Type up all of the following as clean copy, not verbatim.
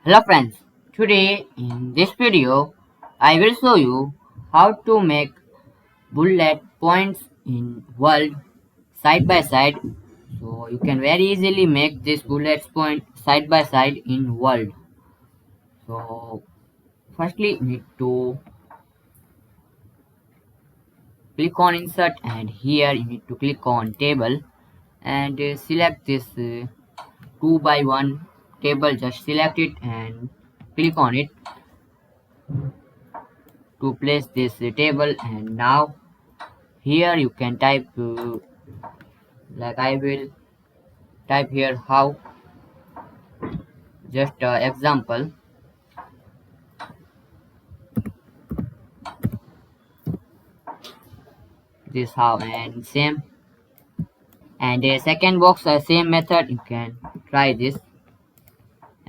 Hello friends, today in this video I will show you how to make bullet points in world side by side. So you can very easily make this bullet point side by side in world. So firstly you need to click on insert and here you need to click on table and select this 2 by 1 table. Just select it and click on it to place this table, and now here you can type like I will type here how, just example, this how, and same, and a second box same method you can try this.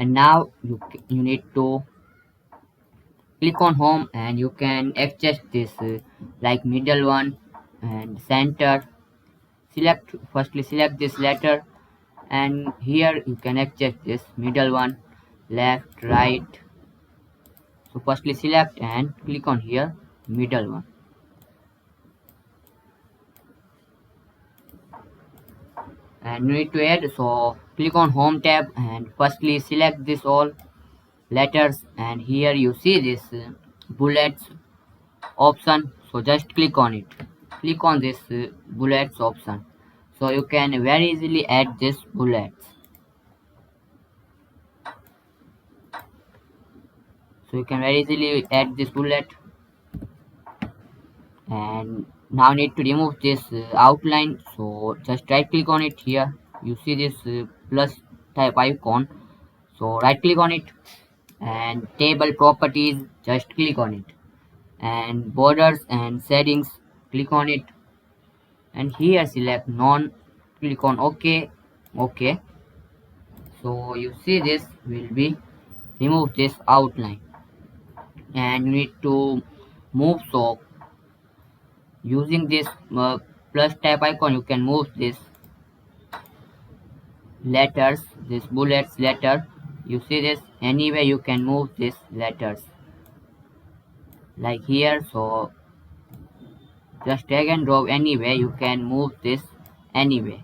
And now you need to click on home and you can adjust this like middle one and center. Select this letter, and here you can adjust this middle one, left, right. So firstly select and click on here middle one, and you need to add, so click on home tab and firstly select this all letters, and here you see this bullets option, so just click on it. Click on this bullets option, so you can very easily add this bullets. So you can very easily add this bullet, and now need to remove this outline, so just right click on it. Here you see this plus type icon, so right click on it, and table properties, just click on it, and borders and settings, click on it, and here select none, click on OK. So you see this will be remove this outline, and you need to move, so using this plus type icon you can move this letters, this bullets letter. You see this anyway you can move this letters like here, so just drag and drop anyway you can move this anyway.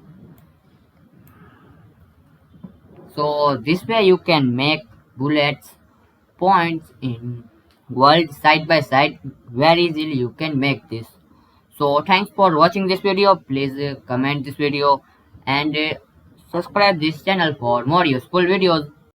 So this way you can make bullets points in world side by side. Very easily you can make this. So thanks for watching this video. Please comment this video and subscribe this channel for more useful videos.